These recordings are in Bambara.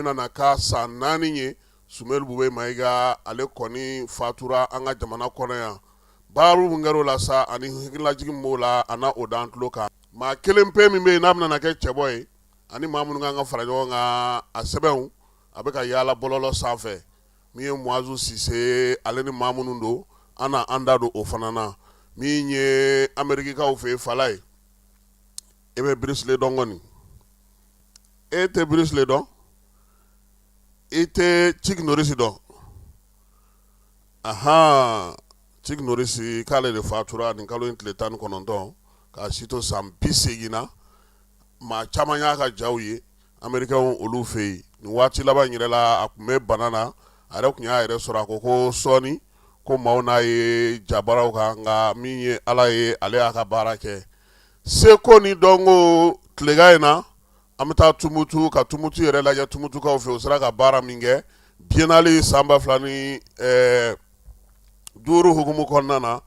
nana ka san 4 ye Sumel Bube Maiga ale kɔni fatura an ka jamana kɔnɔ yan. Baaru mun kɛr'o la sa ani hakililajigin m'o la ana o dan tulo kan. Maa kelen pe min bɛ yen n'a bɛna kɛ cɛbɔ ye ani maa minnu kan ka fara ɲɔgɔn kan a sɛbɛnw a bɛ ka yaala bɔlɔlɔ sanfɛ min ye Muazu Sise ale ni maa minnu don an na an da don o fana na min ye Amerikikaw fɛ yen Fala ye. E bɛ Bruce Lee dɔn kɔni e tɛ Bruce Lee dɔn i tɛ Chuck Norris dɔn Chuck Norris k'ale de fatura nin kalo in tile 19 k'a si to san 80 na maa caman y'a ka jaw ye Amerikɛnw olu fɛ yen nin waati laban yɛrɛ la a tun bɛ bana na a yɛrɛ tun y'a yɛrɛ sɔrɔ a ko sɔɔni ko maaw n'a ye jabaraw kan nka min ye Ala ye ale y'a ka baara kɛ seko ni dɔnko tilegan in na an bɛ taa Tumutu ka Tumutu yɛrɛ lajɛ Tumutukaw fɛ u sera ka baara min kɛ biennale san 2005 hukumu kɔnɔna na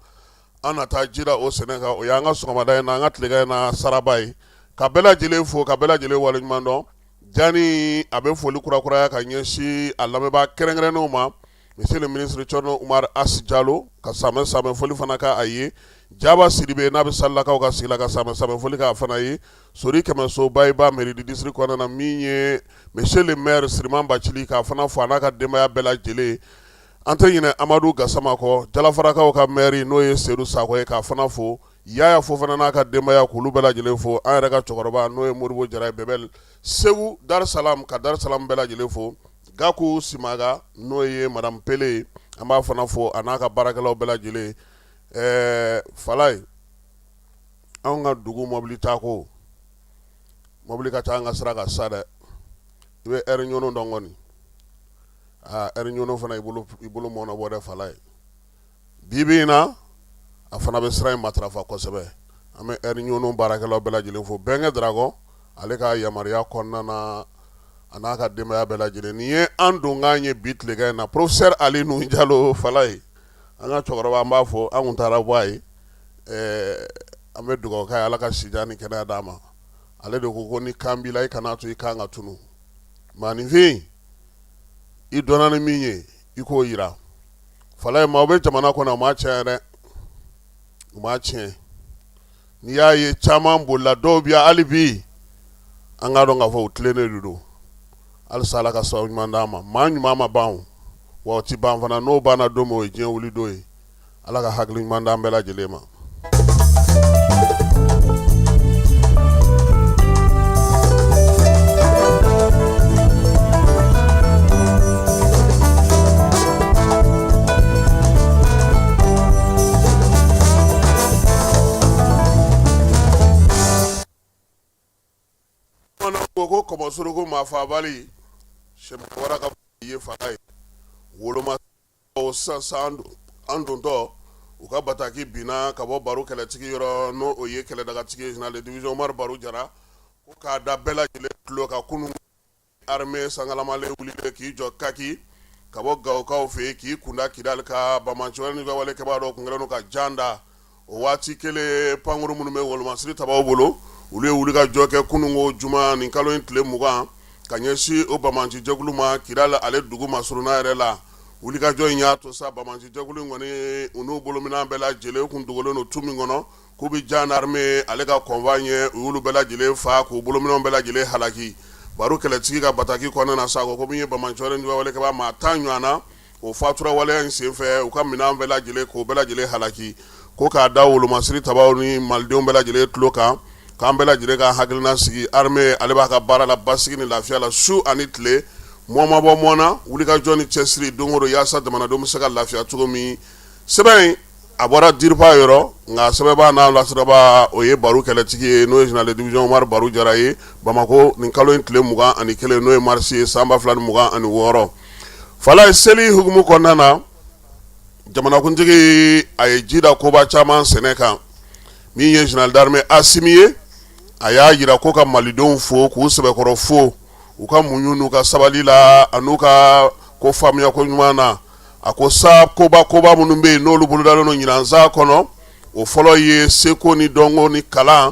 an na taa jira o sɛnɛ kan o y'an ka sɔgɔmada in na an ka tilegan in na saraba ye ka bɛɛ lajɛlen fo ka bɛɛ lajɛlen waleɲuman dɔn jani a bɛ foli kurakuraya ka ɲɛsin a lamɛnbaa kɛrɛnkɛrɛnnenw ma Monsieur le ministre Thierno Umar As Jalo ka samɛ foli fana ka a ye Jaba Sidibe n'a bɛ Salilakaw ka sigi la ka samɛ foli k'a fana ye Sori Kɛmɛso Bayiba mairie du district kɔnɔna na min ye Monsieur le maire Siriman Bacili k'a fana fo a n'a ka denbaya bɛɛ lajɛlen an tɛ ɲinɛ Amadu Gasama kɔ Jalafarakaw ka maire n'o ye Seydou Sakɔ ye k'a fana fo Yaya Fofana n'a ka denbaya k'olu bɛɛ lajɛlen fo an yɛrɛ ka cɛkɔrɔba n'o ye Modibo Jara ye Bɛbɛl Segu Dar Salam ka Dar Salam bɛɛ lajɛlen fo Gaku Simaga n'o ye Madame Pele an b'a fana fo a n'a ka baarakɛlaw bɛɛ lajɛlen Fala ye anw ka dugu mobili tako mobili ka ca an ka sira kan sa dɛ i bɛ heure ɲɔnɔ dɔn kɔni heure ɲɔnɔ fana i bolo mɔna bɔ dɛ Fala ye bibi in na a fana bɛ sira in matarafa kosɛbɛ an bɛ heure ɲɔnɔ baarakɛlaw bɛɛ lajɛlen fo Bɛnkɛ Dragon ale ka yamaruya kɔnɔna na a n'a ka denbaya bɛɛ lajɛlen nin ye an donkan ye bi tilegan in na Professeur Ali Nuhu Jalo Fala ye an ka cɛkɔrɔba an b'a fɔ an kun taara bɔ a ye an bɛ dugawu k'a ye Ala ka sijan ni kɛnɛya d'a ma ale de ko ni kan b'i la i kana to i kan ka tunu maninfin i dɔnna ni min ye i k'o yira Fala ye maaw bɛ jamana kɔnɔ u m'a tiɲɛ dɛ u m'a tiɲɛ n'i y'a ye caman bolila dɔw bɛ yan hali bi an k'a dɔn k'a fɔ u tilennen de don halisa Ala ka sababu ɲuman d'an ma maa ɲuman ma ban wa o ti ban fana n'o banna don min o ye diɲɛ wuli don ye Ala ka hakili ɲuman d'an bɛɛ lajɛlen ma. Ko kɔmɔsuruku maafabali sɛmɛwara ka ye Fala ye woloma sisan an dontɔ u ka bataki binna ka bɔ baro kɛlɛtigi yɔrɔ n'o o ye kɛlɛdagatigi ye général de division Umaru Baro Jara ko k'a da bɛɛ lajɛlen tulo kan kunun armée sangalamalen wulilen k'i jɔ Kaki ka bɔ Gawokaw fɛ yen k'i kunda Kidali ka Bamanciwɛrɛ ni ka walekɛbaa dɔ kun kɛlen don ka jan da o waati kelen pankuru minnu bɛ wolomasiri tabaw bolo olu ye wuli ka jɔ kɛ kununko juma nin kalo in tile 20 ka ɲɛsin o Bamanci jɛkulu ma Kidali ale dugu masuruna yɛrɛ la wuli ka jɔ in y'a to sa Bamanci jɛkulu in kɔni u n'u bolominɛn bɛɛ lajɛlen kun dogolen don tu min kɔnɔ k'u bɛ jan armée ale ka convoi ɲɛ u y'olu bɛɛ lajɛlen fa k'u bolominɛnw bɛɛ lajɛlen halaki baro kɛlɛtigi ka bataki kɔnɔna na sa ko min ye Bamanciwɛrɛ ni ka walekɛbaa maa 10 ɲɔgɔnna o fatura waleya in senfɛ u ka minɛn bɛɛ lajɛlen k'o bɛɛ lajɛlen halaki ko k'a da wolomasiri tabaw ni malidenw bɛɛ lajɛlen tulo kan k'an bɛɛ lajɛlen ka hakilina sigi armée ale b'a ka baara la basigi ni lafiya la su ani tile mɔɔ ma bɔ mɔɔ na wulikajɔ ni cɛsiri don o don yaasa jamanadenw bɛ se ka lafiya cogo min sɛbɛn in a bɔra DIRPA yɔrɔ nka sɛbɛnbaa n'a lasiraba o ye baro kɛlɛtigi ye n'o ye général de division Umaru Baro Jara ye Bamako nin kalo in tile 21 n'o ye mars ye san 2026 Fala ye seli hukumu kɔnɔna na jamanakuntigi a ye ji da koba caman sɛnɛ kan min ye général d'armée Asimi ye a y'a yira ko ka malidenw fo k'u sɛbɛkɔrɔ fo u ka muɲu n'u ka sabali la a n'u ka ko faamuya ko ɲuman na a ko sa koba minnu bɛ yen n'olu bolodalen don ɲinanzan kɔnɔ o fɔlɔ ye seko ni dɔnko ni kalan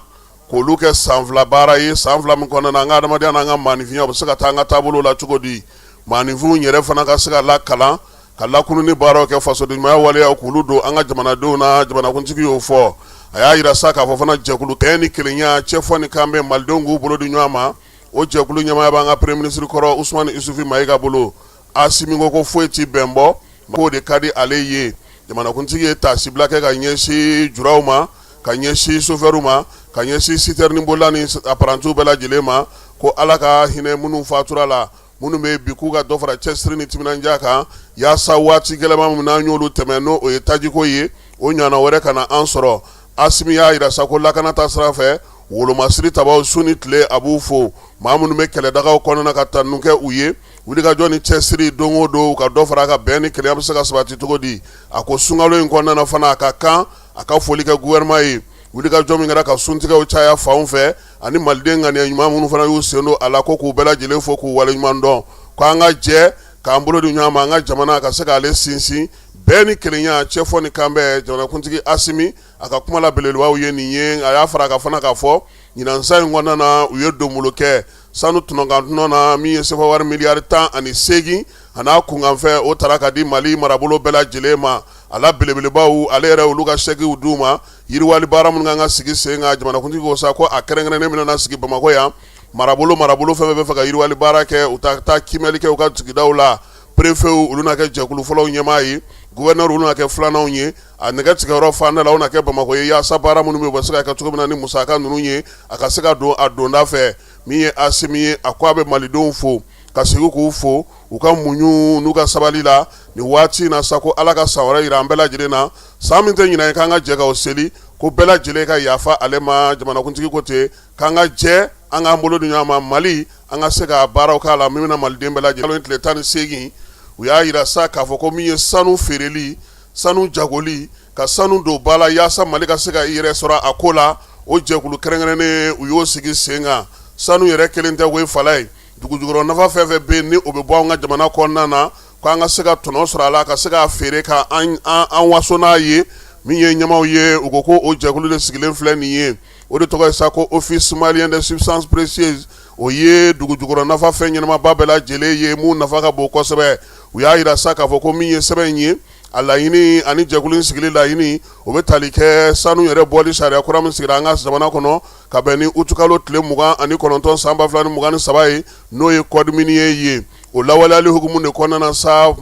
k'olu kɛ san fila baara ye san fila min kɔnɔna na an ka adamadenya n'an ka maanifinya o bɛ se ka taa an ka taabolo la cogo di maanifinw yɛrɛ fana ka se ka lakalan ka lakununi baaraw kɛ fasodenɲumanya waleyaw k'olu don an ka jamanadenw na jamanakuntigi y'o fɔ a y'a yira sa k'a fɔ fana jɛkulu bɛn ni kelenya cɛfɔ ni kan bɛ malidenw k'u bolo di ɲɔgɔn ma o jɛkulu ɲɛmaaya b'an ka premier ministre kɔrɔ Usumani Isufu Mayiga bolo Asimi ko foyi ti bɛn bɔ k'o de ka di ale ye jamanakuntigi ye taasibila kɛ ka ɲɛsin juraw ma ka ɲɛsin chauffeur ma ka ɲɛsin citerne bolila ni apparentis bɛɛ lajɛlen ma ko ala ka hinɛ minnu fatura la minnu bɛ bi k'u ka dɔ fara cɛsiri ni timinandiya kan yaasa waati gɛlɛman min n'an y'olu tɛmɛ n'o o ye tajiko ye o ɲana wɛrɛ ka na an sɔrɔ Asimi y'a yira sa ko lakana ta sira fɛ wolomasiri tabaw su ni tile a b'u fo maa minnu bɛ kɛlɛdagaw kɔnɔna ka tanu kɛ u ye wulikajɔ ni cɛsiri don o don ka dɔ fara a ka bɛn ni kelenya bɛ se ka sabati cogo di a ko sunkalo in kɔnɔna fana a ka kan a ka foli kɛ gouvernement ye wulikajɔ min kɛra ka suntigɛw caya fanw fɛ ani maliden ŋaniya ɲuman minnu fana y'u sen don a la ko k'u bɛɛ lajɛlen fo k'u waleɲuman dɔn ko an ka jɛ k'an bolo di ɲɔgɔn ma an ka jamana ka se k'ale sinsin bɛɛ ni kelenya cɛfɔ ni kan bɛɛ jamanakuntigi Asimi a ka kuma la belebelebaw ye nin ye a y'a fara a ka fana k'a fɔ ɲinansa in kɔnɔna na u ye donbolo kɛ sanu tɔnɔnkan na min ye sɛbɛn wari miliyari 18 a n'a kunkanfɛ o taara ka di Mali marabolo bɛɛ lajɛlen ma a la belebelebaw ale yɛrɛ olu ka chèque d'u ma yiriwali baara minnu kan ka sigi sen kan jamanakuntigi ko sa ko a kɛrɛnkɛrɛnnen min na sigi Bamakɔ yan marabolo fɛn bɛ fɛ ka yiriwali baara kɛ u taa kimɛli kɛ u ka sigidaw la préfet olu na kɛ jɛkulu fɔlɔw ɲɛmaa ye gouverneur olu na kɛ filananw ye a nɛgɛ tigɛyɔrɔ fanda la o na kɛ Bamakɔ ye yaasa baara minnu bɛ u bɛ se ka kɛ cogo min na ni musaka ninnu ye a ka se ka don a donda fɛ min ye Asimi ye a ko a bɛ malidenw fo ka segin k'u fo u ka muɲu n'u ka sabali la ni waati in na sa ko ala ka san wɛrɛ yira an bɛɛ lajɛlen na san min tɛ ɲinɛ ye k'an ka jɛ ka o seli ko bɛɛ lajɛlen ka yafa ale ma jamanakuntigi ko ten k'an ka jɛ an k'an bolo di ɲɔgɔn ma Mali an ka se ka baaraw k'a la min bɛna maliden bɛɛ lajɛlen tile 18 u y'a yira sa k'a fɔ ko min ye sanu feereli sanu jagoli ka sanu don ba la yaasa Mali ka se ka i yɛrɛ sɔrɔ a ko la o jɛkulu kɛrɛnkɛrɛnnen u y'o sigi sen kan sanu yɛrɛ kelen tɛ o ye fala ye dugujukɔrɔ nafa fɛn fɛn bɛ yen ni o bɛ bɔ an ka jamana kɔnɔna na ko an ka se ka tɔnɔ sɔrɔ a la ka se ka feere ka an waso n'a ye min ye ɲɛmaw ye u ko ko o jɛkulu de sigilen filɛ nin ye o de tɔgɔ ye sa ko office malien des substances précieuses o ye dugujukɔrɔ nafa fɛn ɲɛnamaba bɛɛ lajɛlen ye mun nafa ka bon kosɛbɛ u y'a yira sa k'a fɔ ko min ye sɛbɛn in ye a laɲini ani jɛkulu in sigili laɲini o bɛ tali kɛ sanu yɛrɛ bɔli sariya kura min sigira an ka jamana kɔnɔ ka bɛn ni utukalo tile 29 san 2023 ye n'o ye code minier ye o lawaleyali hukumu de kɔnɔna na sa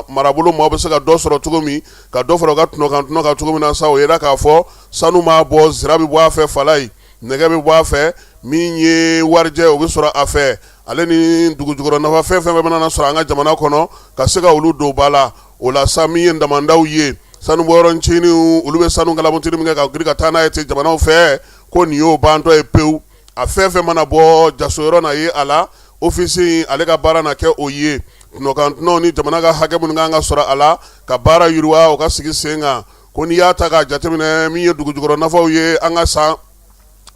marabolo maaw bɛ se ka dɔ sɔrɔ cogo min ka dɔ fara u ka tɔnɔ kan cogo min na sa o yera k'a fɔ sanu ma bɔ zira bɛ bɔ a fɛ fala ye nɛgɛ bɛ bɔ a fɛ min ye warijɛ o bɛ sɔrɔ a fɛ ale ni dugujukɔrɔ nafa fɛn fɛn bɛ na sɔrɔ an ka jamana kɔnɔ ka se ka olu don ba la o la sa min ye damandaw ye sanu bɔyɔrɔnciniw olu bɛ sanu galamutini min kɛ ka girin ka taa n'a ye ten jamanaw fɛ ko nin y'o bantɔ ye pewu a fɛn fɛn mana bɔ jasoyɔrɔ na ye a la ofisi ale ka baara na kɛ o ye tɔnɔkantɔnɔw ni jamana ka hakɛ minnu kan ka sɔrɔ a la ka baara yiriwa o ka sigi sen kan ko n'i y'a ta k'a jateminɛ min ye dugujukɔrɔ nafaw ye an ka san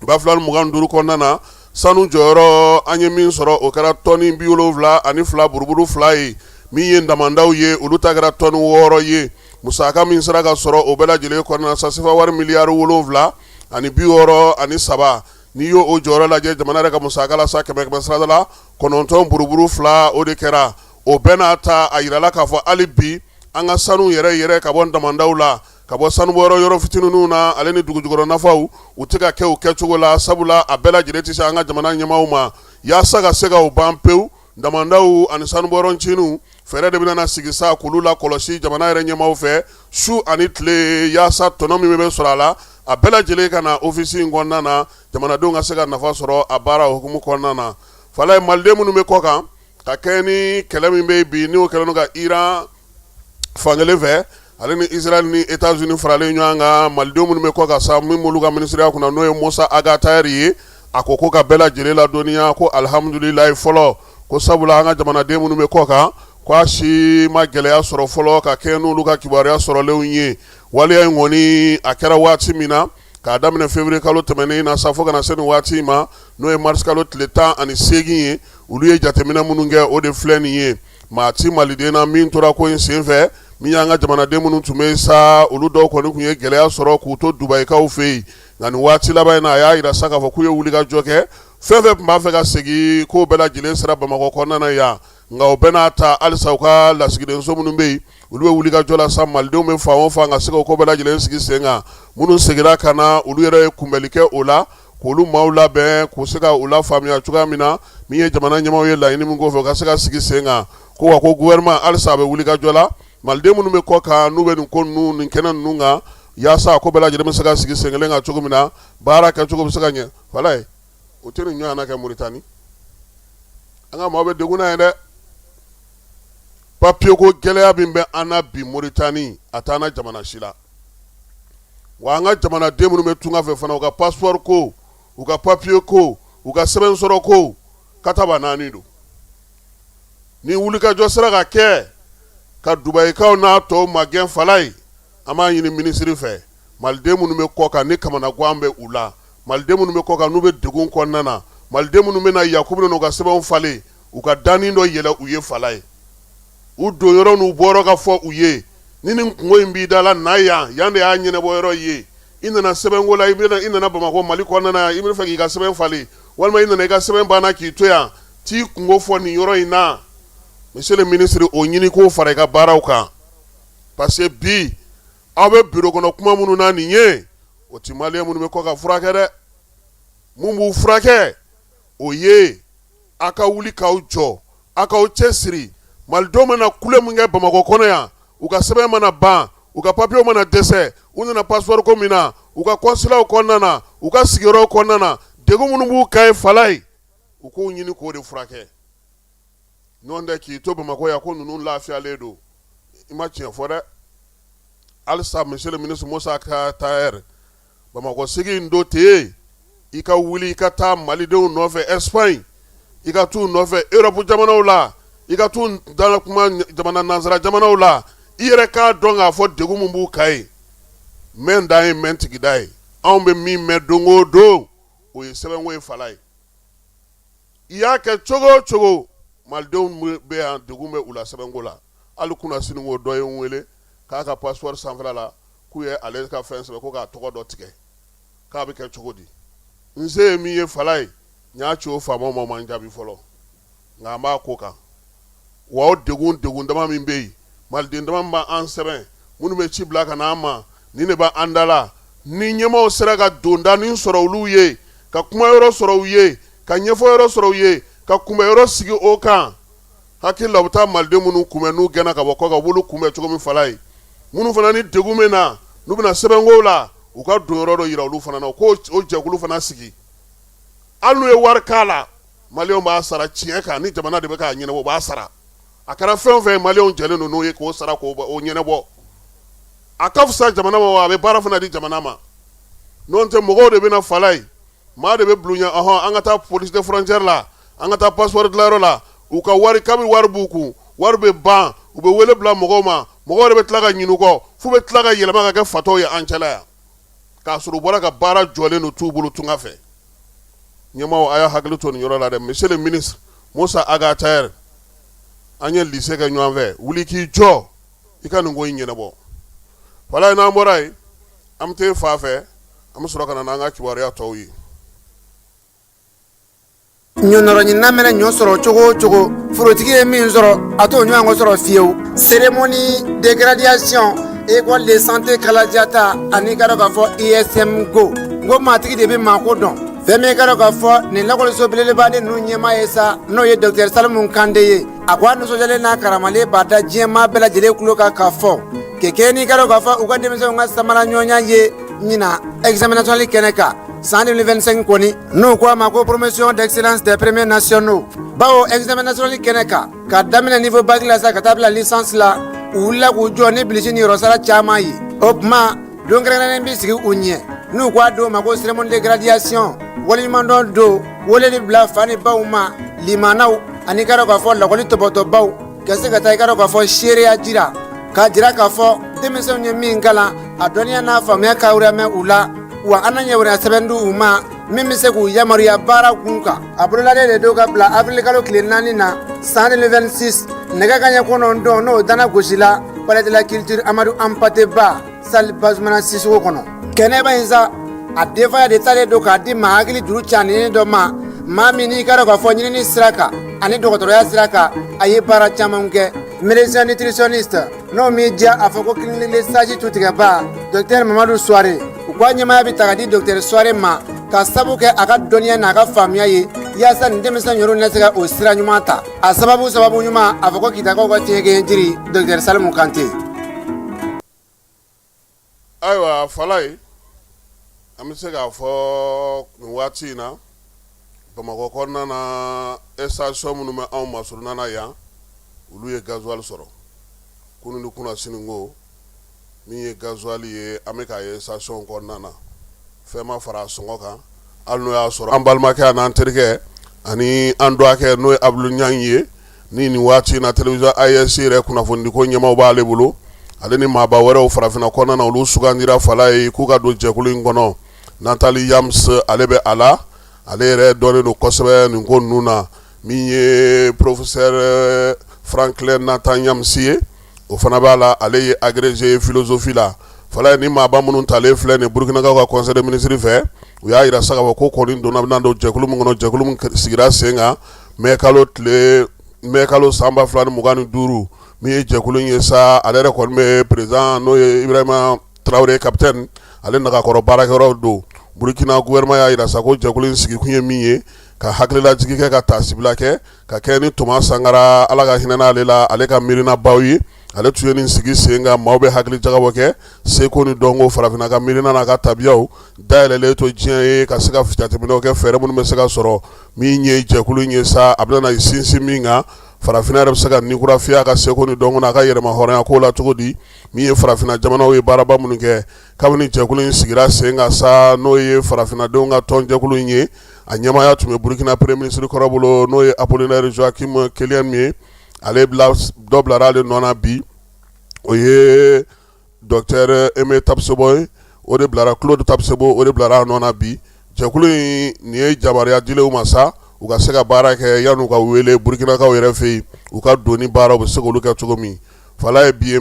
2025 kɔnɔna na sanu jɔyɔrɔ an ye min sɔrɔ o kɛra tɔni 72 buruburu 2 ye min ye damandaw ye olu ta kɛra tɔni 6 ye musaka min sera ka sɔrɔ o bɛɛ lajɛlen kɔnɔna sa sefa wari miliyari 7 ani 63 n'i y'o o jɔyɔrɔ lajɛ jamana yɛrɛ ka musaka la sa kɛmɛ sirada la 9 buruburu 2 o de kɛra o bɛɛ n'a ta a yirala k'a fɔ hali bi an ka sanu yɛrɛ ka bɔ damandaw la ka bɔ sanubɔyɔrɔ yɔrɔ fitininw na ale ni dugujukɔrɔ nafaw u tɛ ka kɛ u kɛcogo la sabula a bɛɛ lajɛlen tɛ se an ka jamana ɲɛmaaw ma yaasa ka se ka o ban pewu damandaw ani sanubɔyɔrɔnciniw fɛɛrɛ de bɛna sigi sa k'olu la kɔlɔsi jamana yɛrɛ ɲɛmaaw fɛ su ani tile yaasa tɔnɔ min bɛ sɔrɔ a la a bɛɛ lajɛlen ka na ofisi in kɔnɔna na jamanadenw ka se ka nafa sɔrɔ a baara hukumu kɔnɔna na fala ye maliden minnu bɛ kɔ kan ka kɛ ni kɛlɛ min bɛ bi n'o kɛlen don ka Iran fankelen fɛ ale ni Israel ni États-Unis faralen ɲɔgɔn kan malidenw minnu bɛ kɔ ka sa min b'olu ka ministeriya kunna n'o ye Musa Agatayɛri ye a ko ka bɛɛ lajɛlen ladɔnniya ko alihamudulilayi fɔlɔ ko sabula an ka jamanaden minnu bɛ kɔ kan ko a si ma gɛlɛya sɔrɔ fɔlɔ ka kɛ n'olu ka kibaruya sɔrɔlenw ye waleya in kɔni a kɛra waati min na k'a daminɛ février kalo tɛmɛnen na sa fo kana se nin waati in ma n'o ye mars kalo tile 18 ye olu ye jateminɛ minnu kɛ o de filɛ nin ye maa ti maliden na min tora ko in sen fɛ min y'an ka jamanaden minnu tun bɛ sa olu dɔw kɔni tun ye gɛlɛya sɔrɔ k'u to dubayikaw fɛ yen Nka nin waati laban in na a y'a yira sa k'a fɔ k'u ye wulikajɔ kɛ fɛn fɛn tun b'a fɛ ka segin k'o bɛɛ lajɛlen sera Bamakɔ kɔnɔna na yan nka o bɛɛ n'a ta halisa u ka lasigidenso minnu bɛ yen olu bɛ wulikajɔ la sa malidenw bɛ fan o fan ka se k'o ko bɛɛ lajɛlen sigi sen kan minnu seginna ka na olu yɛrɛ ye kunbɛli kɛ o la k'olu maaw labɛn k'u se ka u lafaamuya cogoya min na min ye jamana ɲɛmaaw ye laɲini min k'o fɛ u ka se ka sigi sen kan ko wa ko gouvernement halisa a bɛ wulikajɔ la maliden minnu bɛ kɔ kan n'u bɛ nin ko ninnu nin kɛnɛ ninnu kan yaasa ko bɛɛ lajɛlen bɛ se ka sigi sen kelen kan cogo min na baara kɛcogo bɛ se ka ɲɛ wala ye o tɛ nin ɲɔgɔnna kɛ Moritani an ka maaw bɛ degun na ye dɛ papiye ko gɛlɛya min bɛ an na bi Moritani a t'an na jamana si la wa an ka jamanaden minnu bɛ tunga fɛ fana u ka passeport ko u ka papiye ko u ka sɛbɛnsɔrɔ ko kataba naani don ni wulikajɔ sera ka kɛ ka Dubayikaw n'a tɔw magɛn fala ye an b'a ɲini minisiri fɛ maliden minnu bɛ kɔ kan ni kamanagan bɛ u la maliden minnu bɛ kɔ kan n'u bɛ degun kɔnɔna na maliden minnu bɛ na Yakubu n'u ka sɛbɛnw falen u ka dani dɔ yɛlɛ u ye fala ye u don yɔrɔ n'u bɔyɔrɔ ka fɔ u ye ni nin kungo in b'i da la na yan de y'a ɲɛnabɔ yɔrɔ ye i nana sɛbɛnko la i nana Bamakɔ Mali kɔnɔna na i bɛ fɛ k'i ka sɛbɛn falen walima i nana i ka sɛbɛn banna k'i to yan t'i kungo fɔ nin yɔrɔ in na monsieur le ministre o ɲini k'o fara i ka baaraw kan parce que bi aw bɛ bureau kɔnɔ kuma minnu na nin ye o ti maliyɛn minnu bɛ kɔ ka furakɛ dɛ mun b'u furakɛ o ye a ka wuli k'aw jɔ a k'aw cɛsiri malidenw mana kule min kɛ Bamakɔ kɔnɔ yan u ka sɛbɛn mana ban u ka papiyew mana dɛsɛ u nana passeport ko min na u ka kɔnsulaw kɔnɔna na u ka sigiyɔrɔw kɔnɔna na degun minnu b'u kan ye fala ye u k'o ɲini k'o de furakɛ n'o tɛ k'i to Bamakɔ yan ko ninnu lafiyalen don i ma tiɲɛ fɔ dɛ halisa monsieur le ministre Musa Taher Bamakɔ sigi in do ten i ka wuli i ka taa malidenw nɔfɛ Espagne i ka t'u nɔfɛ Europe jamanaw la i ka t'u dala kuma jamana nansara jamanaw la i yɛrɛ k'a dɔn k'a fɔ degun min b'u kan ye mɛn dan ye mɛn tigida ye anw bɛ min mɛn don o don o ye sɛbɛnko ye fala ye i y'a kɛ cogo o cogo malidenw bɛ yan degun bɛ u la sɛbɛnko la hali kunna siniko dɔ ye n wele k'a ka passeport sanfɛla la k'u ye ale ka fɛn sɛbɛn ko k'a tɔgɔ dɔ tigɛ k'a bɛ kɛ cogo di n se ye min ye fala ye n y'a ci o faamaw ma man jaabi fɔlɔ nka an b'a ko kan wa o degun dama min bɛ yen maliden dama min b'an sɛbɛn minnu bɛ ci bila ka n'an ma nin de b'an da la ni ɲɛmaaw sera ka dondani sɔrɔ olu ye ka kuma yɔrɔ sɔrɔ u ye ka ɲɛfɔ yɔrɔ sɔrɔ u ye ka kunbɛ yɔrɔ sigi o kan hakili la u bɛ taa maliden minnu kunbɛn n'u gɛnna ka bɔ kɔ ka wolo kunbɛn cogo min fala ye minnu fana ni degun bɛ na n'u bɛna sɛbɛnko la u ka don yɔrɔ dɔ yira olu fana na u k'o jɛkulu fana sigi hali n'u ye wari k'a la maliyɛnw b'a sara tiɲɛ kan ni jamana de bɛ k'a ɲɛnabɔ u b'a sara a kɛra fɛn o fɛn maliyɛnw jɛlen don n'o ye k'o sara k'o ɲɛnabɔ a ka fisa jamana ma wa a bɛ baara fana di jamana ma n'o tɛ mɔgɔw de bɛna fala ye maa de bɛ bulon ɔhɔn an ka taa police de frontière la an ka taa passeport dilanyɔrɔ la u ka wari kabini wari b'u kun wari bɛ ban u bɛ wele bila mɔgɔw ma mɔgɔw de bɛ tila ka ɲinɛ u kɔ f'u bɛ tila ka yɛlɛma ka kɛ fatɔw ye an cɛla yan k'a sɔrɔ u bɔra ka baara jɔlen don t'u bolo tunga fɛ ɲɛmaaw a y'a hakili to nin yɔrɔ la dɛ monsieur le ministre Musa Taher an ye lycée kɛ ɲɔgɔn fɛ wuli k'i jɔ i ka nin ko in ɲɛnabɔ wala ye n'an bɔra yen an bɛ taa fa fɛ an bɛ sɔrɔ ka na n'an ka kibaruya tɔw ye ɲɔnɔrɔ ɲinina mɛnɛ ɲɔ sɔrɔ cogo o cogo forotigi ye min sɔrɔ a t'o ɲɔgɔn sɔrɔ fiyewu cérémonie de graduation école de santé kalajata ani ka dɔn k'a fɔ ISM go n ko maatigi de bɛ maako dɔn fɛn min ka dɔn k'a fɔ nin lakɔliso belebeleba de ninnu ɲɛmaa ye sa n'o ye docteur Salimu Kande ye a ko a nisɔndiyalen n'a karamalen b'a da diɲɛmaa bɛɛ lajɛlen tulo kan k'a fɔ keke n'i ka dɔn k'a fɔ u ka denmisɛnw ka samara ɲɔgɔnya ye ɲina examen national kɛnɛ kan san 2025 kɔni n'u ko a ma ko promotion d'excellence des premiers nationaux bawo examen national kɛnɛ kan ka daminɛ niveau bac la sa ka taa bila licence la u wulila k'u jɔ ni bilisi ni yɔrɔsara caman ye o tuma don kɛrɛnkɛrɛnnen bɛ sigi u ɲɛ n'u ko a dɔw ma ko cérémonie de graduation waleɲumandɔn don weleli bila fa ni baw ma limanaw ani ka dɔn k'a fɔ lakɔli tɔbɔtɔbaw ka se ka taa i ka dɔn k'a fɔ seereya jira k'a jira k'a fɔ denmisɛnw ye min kalan a dɔnniya n'a faamuya ka wɛrɛ u la wa an na ɲɛwɛrɛ sɛbɛn di u ma min bɛ se k'u yamaruya baara kun kan a bololalen de don ka bila avril kalo tile 4 na san 2026 nɛgɛ kanɲɛ 9 n'o dana gosila palais de la culture Amadou Hampâté Bâ salle Bazumana Sissoco kɔnɔ kɛnɛba in sa a defaya de talen don k'a di maa hakili juru caninen dɔ ma maa min n'i ka dɔn k'a fɔ ɲinini sira kan ani dɔgɔtɔrɔya sira kan a ye baara caman kɛ médecin nutritionniste n'o m'i diya a fɔ ko clinique sage tutigɛba docteur mamadu suware u ka ɲɛmaya bɛ ta ka di docteur suware ma ka sabu kɛ a ka dɔnniya n'a ka faamuya ye yaasa nin denmisɛn yɔrɔ na se ka o sira ɲuman ta a sababu ɲuman a fɔ ko kitakaw ka tiɲɛkɛ jiri docteur salimu kante. ayiwa Falaye an bɛ se k'a fɔ nin waati in na Bamakɔ kɔnɔna na station minnu bɛ anw masuruna na yan olu ye gasoil sɔrɔ kunun ni kunna sini ko min ye gasoil ye an bɛ k'a ye station kɔnɔna na fɛn ma fara sɔngɔ kan hali n'o y'a sɔrɔ an balimakɛ n'an terikɛ ani an dɔgɔkɛ n'o ye Abdul Ɲangi ye ni nin waati in na télévision AES yɛrɛ kunnafonidiko ɲɛmaaw b'ale bolo ale ni maaba wɛrɛw farafinna kɔnɔna na olu sugandira Falaye k'u ka don jɛkulu in kɔnɔ Nathalie Yams ale bɛ a la ale yɛrɛ dɔnnen don kosɛbɛ nin ko ninnu na min ye professeur Franklin Nathan Yams ye o fana b'a la ale ye agrégé philosophie la Falaye ni maaba minnu talen filɛ nin Burkinakaw ka conseil des ministres fɛ u y'a yira sa k'a fɔ ko kɔni donna bɛna don jɛkulu min kɔnɔ jɛkulu min sigira sen kan mai kalo 2025 min ye jɛkulu in ye sa ale yɛrɛ kɔni bɛ président n'o ye Ibrahima Traoré capitaine ale nagakɔrɔ baarakɛyɔrɔ don Burkina gouvernement y'a yira sa ko jɛkulu in sigi kun ye min ye ka hakililajigi kɛ ka taasibila kɛ ka kɛ ni Toma Sankara ala ka hinɛ n'ale la ale ka miirinabaw ye ale tun ye nin sigi sen kan maaw bɛ hakili jagabɔ kɛ seko ni dɔnko farafinna ka miirina n'a ka tabiyaw dayɛlɛlen to diɲɛ ye ka se ka jateminɛw kɛ fɛɛrɛ minnu bɛ se ka sɔrɔ min ye jɛkulu in ye sa a bɛna sinsin min kan farafinna yɛrɛ bɛ se ka nikurafiya ka seko ni dɔnko n'a ka yɛlɛma hɔrɔnya ko la cogo di min ye farafinna jamanaw ye baaraba minnu kɛ kabini jɛkulu in sigira sen kan sa n'o ye farafinnadenw ka tɔn jɛkulu in ye a ɲɛmaaya tun bɛ Burkina premier ministre kɔrɔ bolo n'o ye Apollinaire Joachim Keliam ye ale dɔ bilara ale nɔ na bi o ye docteur Aimé Tapsebo ye o de bilara Claude Tapsebo o de bilara a nɔ na bi jɛkulu in nin ye jabariya dilen u ma sa u ka se ka baara kɛ yan'u ka wele Burkinakaw yɛrɛ fɛ yen u ka don ni baara u bɛ se k'olu kɛ cogo min Falaye bi ye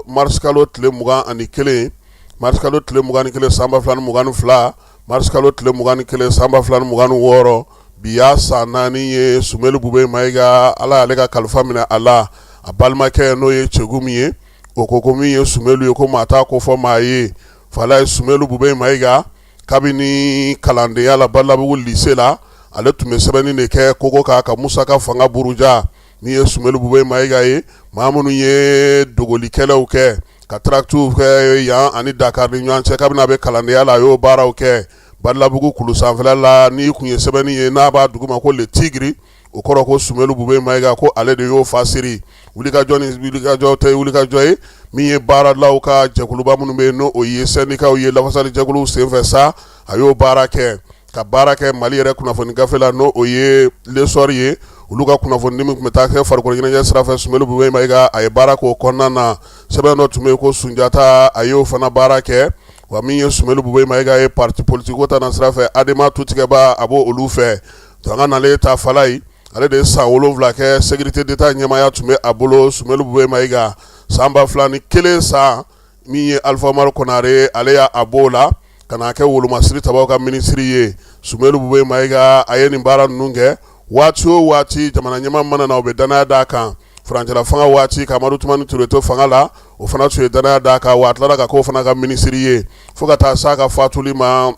mars kalo tile 21 mars kalo tile 21 san 2022 mars kalo tile 21 san 2026 bi y'a san 4 ye Sumeli Bube Mayiga ala y'ale ka kalifa minɛ a la a balimakɛ n'o ye Cegu min ye o ko ko min ye Sumelu ye ko maa t'a ko fɔ maa ye Falaye Sumeli Bube Mayiga kabini kalandenya la Badalabugu lycée la ale tun bɛ sɛbɛnni de kɛ koko k'a ka musaka fanga buruja min ye Sumeli Bube Mayiga ye maa minnu ye dogolikɛlaw kɛ ka tractiw kɛ yan ani Dakar ni ɲɔgɔn cɛ kabini a bɛ kalandenya la a y'o baaraw kɛ Badalabugu kulu sanfɛla la ni kun ye sɛbɛnni ye n'a b'a dugu ma ko le tigre o kɔrɔ ko Sumeli Bube Mayiga ko ale de y'o fa siri wulikajɔ ni wulikajɔ tɛ wulikajɔ ye min ye baaralaw ka jɛkuluba minnu bɛ yen n'o o ye syndicats ye lafasali jɛkuluw senfɛ sa a y'o baara kɛ ka baara kɛ Mali yɛrɛ kunnafoni gafe la n'o o ye l'essor ye olu ka kunnafoni min tun bɛ taa kɛ farikolo ɲɛnajɛ sira fɛ Sumeli Bube Mayiga a ye baara k'o kɔnɔna na sɛbɛn dɔ tun bɛ yen ko Sunjata a y'o fana baara kɛ wa min ye Sumeli Bube Mayiga ye parti politique ko ta na sira fɛ Adema Tutigɛba a b'o olu fɛ donc an nalen ta Falaye ale de ye san 7 kɛ sécurité d'état ɲɛmaaya tun bɛ a bolo Sumeli Bube Mayiga san 2001 san min ye Alpha Umaru Konare ale y'a b'o la ka n'a kɛ wolomasiri tabaw ka minisiri ye Sumeli Bube Mayiga a ye nin baara ninnu kɛ waati o waati jamana ɲɛmaa mana na o bɛ danaya d'a kan furancɛla fanga waati ka Amadu Tumani Ture to fanga la o fana tun ye danaya d'a kan wa a tilara ka k'o fana ka minisiri ye fo ka taa s'a ka fatuli ma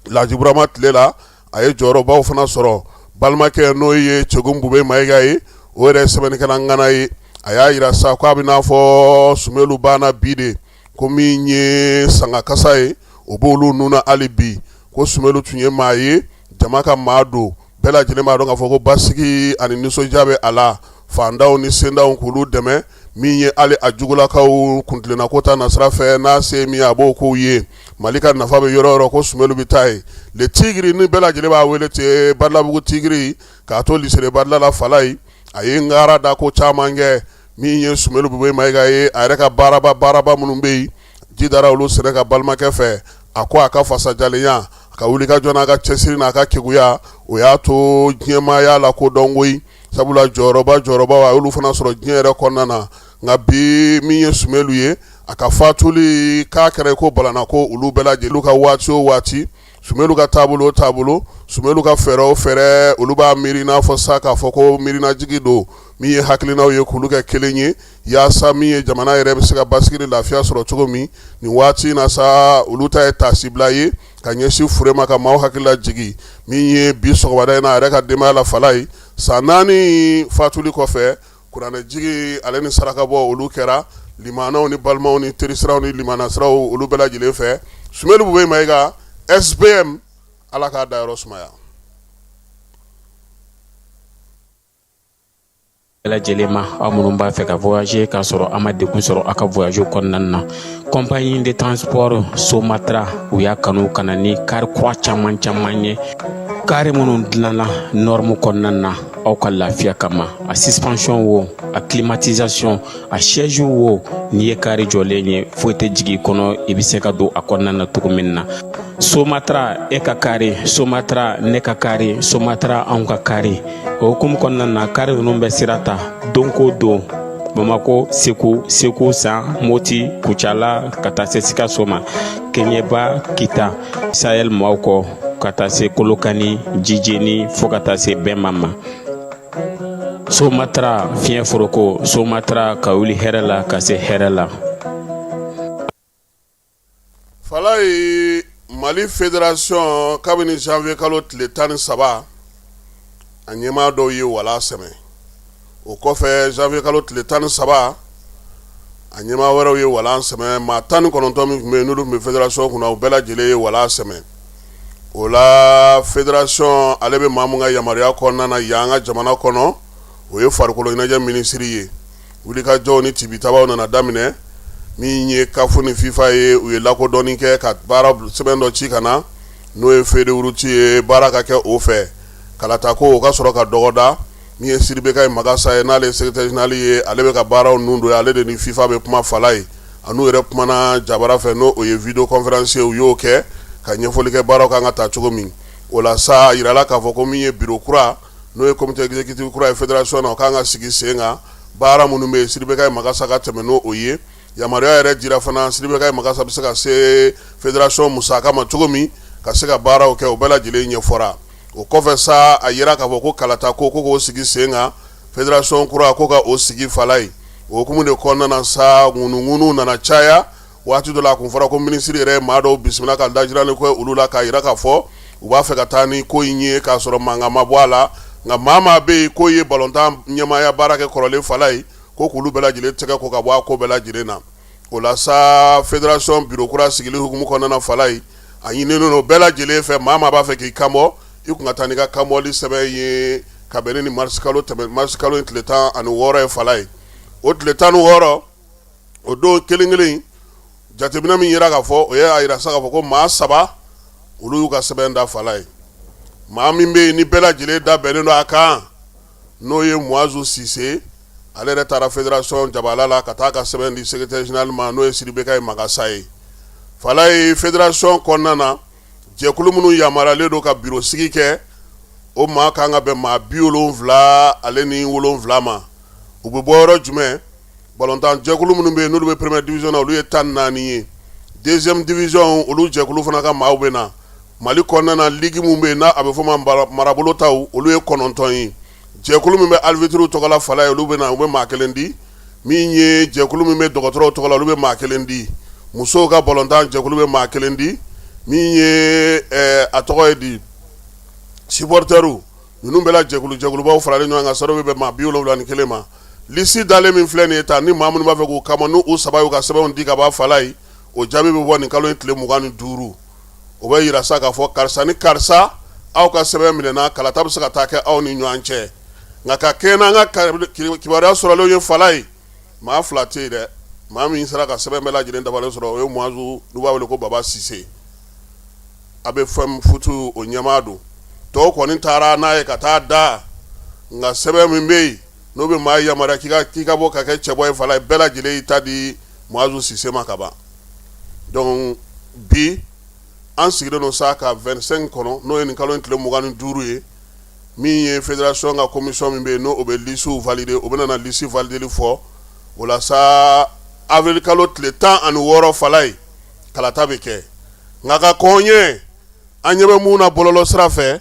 Laji Burama tile la a ye jɔyɔrɔbaw fana sɔrɔ balimakɛ n'o ye Cegu Bube Mayiga ye o yɛrɛ sɛbɛnnikɛla ŋana ye a y'a yira sa ko a bɛ n'a fɔ Sumelu banna bi de ko min ye sangakasa ye o b'olu nun na hali bi ko Sumelu tun ye maa ye jama ka maa don bɛɛ lajɛlen b'a dɔn k'a fɔ ko basigi ani nisɔndiya bɛ a la fandaw ni sendaw k'olu dɛmɛ min ye hali a jugulakaw kuntilenna ko ta nasira fɛ n'a se min a b'o k'o ye Mali ka nafa bɛ yɔrɔ o yɔrɔ ko Sumelu bɛ taa ye le tigre ni bɛɛ lajɛlen b'a wele ten Badalabugu tigre k'a to lycée Badala la Falaye a ye ngara da ko caman kɛ min ye Sumeli Bube Mayiga ye a yɛrɛ ka baaraba minnu bɛ yen ji dara olu sɛnɛ ka balimakɛ fɛ a ko a ka fasajalenya a ka wulikajɔ n'a ka cɛsiri n'a ka keguya o y'a to diɲɛmaaya la ko dɔn koyi sabula jɔyɔrɔba a y'olu fana sɔrɔ diɲɛ yɛrɛ kɔnɔna na nka bi min ye Sumelu ye a ka fatuli k'a kɛra ko balana ko olu bɛɛ lajɛlen ka waati o waati Sumelu ka taabolo o taabolo Sumelu ka fɛɛrɛ o fɛɛrɛ olu b'a miiri n'a fɔ sa k'a fɔ ko miirinajigi don min ye hakilinaw ye k'olu kɛ kelen ye yaasa min ye jamana yɛrɛ bɛ se ka basigi ni lafiya sɔrɔ cogo min nin waati in na sa olu ta ye taasibila ye ka ɲɛsin fure ma ka maaw hakilila jigi min ye bi sɔgɔmada in na a yɛrɛ ka denbaya la fala ye san 4 fatuli kɔfɛ kuranɛjigi ale ni sarakabɔ olu kɛra limanaw ni balimaw ni terisiraw ni limanasiraw olu bɛɛ lajɛlen fɛ Sumelu Bube Mayiga SBM ala k'a dayɔrɔ sumaya. lajɛlen ma aw minnu b'a fɛ ka voyager k'a sɔrɔ a ma degun sɔrɔ a ka voyage kɔnɔna na compagnie de transport Somatra u y'a kanu ka na ni kari kura caman ye kari minnu dilanna norme kɔnɔna na aw ka lafiya kama a suspension wo a climatisation a siège wo n'i ye kari jɔlen ye foyi tɛ jigin kɔnɔ i bɛ se ka don a kɔnɔna na cogo min na Somatra e ka kari Somatra ne ka kari Somatra anw ka kari o hukumu kɔnɔna na kari ninnu bɛ sira ta don ko don Bamako Segu San Moti Kucala ka taa se Sikaso ma Keɲeba Kita Sahel maaw kɔ ka taa se Kolokani Jijeni fo ka taa se Bɛnma ma Somatra fiɲɛ foroko Somatra ka wuli hɛrɛ la ka se hɛrɛ la. Fala ye Mali Fédération kabini janvier kalo tile 13 a ɲɛmaa dɔw ye wala sɛmɛ o kɔfɛ janvier kalo tile 13 a ɲɛmaa wɛrɛw ye wala sɛmɛ maa 19 min tun bɛ yen n'olu tun bɛ fédération kunna u bɛɛ lajɛlen ye wala sɛmɛ o la fédération ale bɛ maa mun ka yamaruya kɔnɔna na yan ka jamana kɔnɔ o ye farikolo ɲɛnajɛ minisiri ye wulikajɔw ni tibitabaw nana daminɛ min ye kafu ni FIFA ye u ye lakodɔnni kɛ ka baara sɛbɛn dɔ ci ka na n'o ye fédéruti ye baara ka kɛ o fɛ kalata ko o ka sɔrɔ ka dɔgɔda min ye Sidibeka Magasa ye n'ale ye secrétaire général ye ale bɛ ka baaraw nun don ale de ni FIFA bɛ kuma fala ye a n'u yɛrɛ kumana jabara fɛ n'o o ye video conférence u y'o kɛ ka ɲɛfɔli kɛ baaraw kan ka taa cogo min o la sa yirala k'a fɔ ko min ye bureau kura n'o ye comité exécutif kura ye fédération na o kan ka sigi sen kan baara minnu bɛ yen Sidibeka Magasa ka tɛmɛ n'o o ye yamaruya yɛrɛ dira fana Sidibeka Magasa bɛ se ka se fédération musaka ma cogo min ka se ka baaraw kɛ o bɛɛ lajɛlen ɲɛfɔra o kɔfɛ sa a yira k'a fɔ ko kalata ko k'o sigi sen kan fédération kura ko ka o sigi fala ye o hukumu de kɔnɔna na sa ŋunuŋunu nana caya waati dɔ la a kun fɔra ko minisiri yɛrɛ ye maa dɔw bisimila ka dajirani kɛ olu la k'a yira k'a fɔ u b'a fɛ ka taa ni ko in ye k'a sɔrɔ mankan ma bɔ a la nka maa bɛ yen k'o ye balontan ɲɛmaaya baara kɛ kɔrɔlen fala ye ko k'olu bɛɛ lajɛlen tɛgɛ ko ka bɔ a ko bɛɛ lajɛlen na o la sa fédération bureau kura sigili hukumu kɔnɔna na fala ye a ɲininen no bɛɛ lajɛlen fɛ maa b'a fɛ k'i kanbɔ i kun ka taa n'i ka kanbɔli sɛbɛn ye ka bɛn ni mars kalo in tile 16 ye fala ye o tile 16 o don kelen jateminɛ min yira k'a fɔ o ye a yira sa k'a fɔ ko maa 3 olu y'u ka sɛbɛn da fala ye maa min bɛ yen ni bɛɛ lajɛlen da bɛnnen don a kan n'o ye Muazu Sise ale yɛrɛ taara fédération jabala la ka taa ka sɛbɛn di secrétaire général ma n'o ye Sidibeka Magasa ye fala ye fédération kɔnɔna na jɛkulu minnu yamaruyalen don ka bureau sigi kɛ o maa kan ka bɛn maa 70 ale ni 7 ma u bɛ bɔ yɔrɔ jumɛn balontan jɛkulu minnu bɛ yen n'olu bɛ première division na olu ye 14 ye deuxième division olu jɛkulu fana ka maaw bɛ na Mali kɔnɔna na ligue mun bɛ yen n'a a bɛ fɔ ma marabolo taw olu ye 9 ye jɛkulu min bɛ alvitre tɔgɔ la fala ye olu bɛ na u bɛ maa 1 di min ye jɛkulu min bɛ dɔgɔtɔrɔw tɔgɔ la olu bɛ maa 1 di musow ka balontan jɛkulu bɛ maa 1 di min ye a tɔgɔ ye di supporteru ninnu bɛɛ la jɛkulubaw faralen ɲɔgɔn kan sɔrɔ bɛ maa 71 ma lisi dalen min filɛ nin ye tan ni maa minnu b'a fɛ k'u kama n'u 3 y'u ka sɛbɛnw di ka bɔ fala ye o jaabi bɛ bɔ nin kalo in tile 25 o bɛ yira sa k'a fɔ karisa ni karisa aw ka sɛbɛn minɛna kalata bɛ se ka taa kɛ aw ni ɲɔgɔn cɛ nka ka kɛ n'an ka kibaruya sɔrɔlenw ye fala ye maa 2 tɛ yen dɛ maa min sera ka sɛbɛn bɛɛ lajɛlen dafalen sɔrɔ o ye Muazu n'u b'a wele ko Baba Sise a bɛ fɛn futu o ɲɛmaa don tɔw kɔni taara n'a ye ka taa da nka sɛbɛn min bɛ yen n'o bɛ maa yamaruya k'i ka bɔ ka kɛ cɛbɔ ye fala ye bɛɛ lajɛlen y'i ta di Muazu Sise ma ka ban donc bi an sigilen don sa ka 25 kɔnɔ n'o ye nin kalo in tile 25 ye min ye fédération ka commission min bɛ yen n'o bɛ lisiw valider o bɛ na lisi valideli fɔ o la sa avril kalo tile 16 fala ye kalata bɛ kɛ nka ka kɔn ye an ɲɛ bɛ mun na bɔlɔlɔ sira fɛ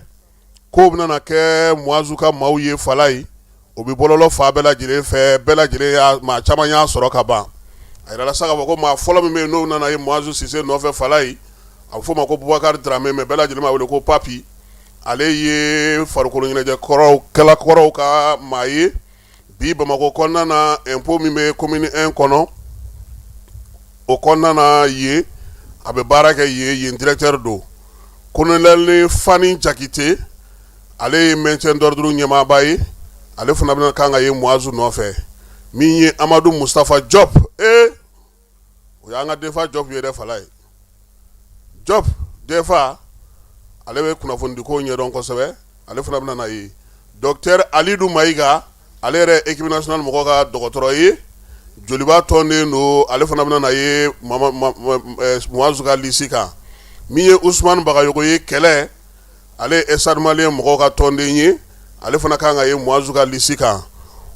ko bɛna kɛ Muazu ka maaw ye fala ye o bɛ bɔlɔlɔ fa bɛɛ lajɛlen fɛ bɛɛ lajɛlen maa caman y'a sɔrɔ ka ban a yirala sa k'a fɔ ko maa fɔlɔ min bɛ yen n'o nana ye Muazu Sise nɔfɛ fala ye a bɛ fɔ o ma ko Bubakari Dramé mais bɛɛ lajɛlen b'a wele ko Papi ale ye farikolo ɲɛnajɛ kɛlɛkɔrɔw ka maa ye bi Bamakɔ kɔnɔna na impôt min bɛ commune 1 kɔnɔ o kɔnɔna na ye a bɛ baara kɛ yen directeur don Colonel Fani Jakite ale ye maintien d'ordre ɲɛmaaba ye ale fana bɛna kan ka ye Muazu nɔfɛ min ye Amadu Mustafa Diop o y'an ka Defa Diop ye dɛ fala ye Diop Defa ale bɛ kunnafonidi ko ɲɛdɔn kosɛbɛ ale fana bɛna na ye Docteur Alidu Mayiga ale yɛrɛ équipe nationale mɔgɔ ka dɔgɔtɔrɔ ye joliba tɔnden don ale fana bɛna na ye Muazu ka lisi kan min ye Ousmane Bagayogo ye kɛlɛ ale Estade Malien mɔgɔ ka tɔnden ye ale fana kan ka ye Muazu ka lisi kan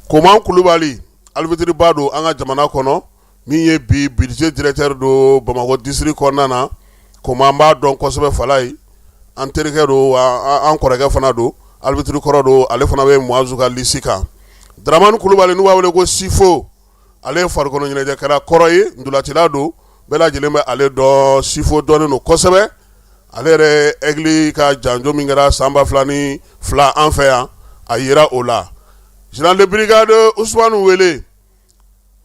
Koman Kulubali arbitre ba don an ka jamana kɔnɔ min ye bi budget directeur do Bamakɔ district kɔnɔna na Koman b'a dɔn kosɛbɛ fala ye an terikɛ do an kɔrɔkɛ fana do arbitre kɔrɔ do ale fana bɛ Muazu ka lisi kan Dramani Kulubali n'u b'a wele ko Sifo ale ye farikolo ɲɛnajɛkɛla kɔrɔ ye ndolatila do bɛɛ lajɛlen bɛ ale dɔn Sifo dɔnnen do kosɛbɛ ale yɛrɛ Egli ka janjo min kɛra san 2002 an fɛ yan a yira o la général de brigade Ousmane Wele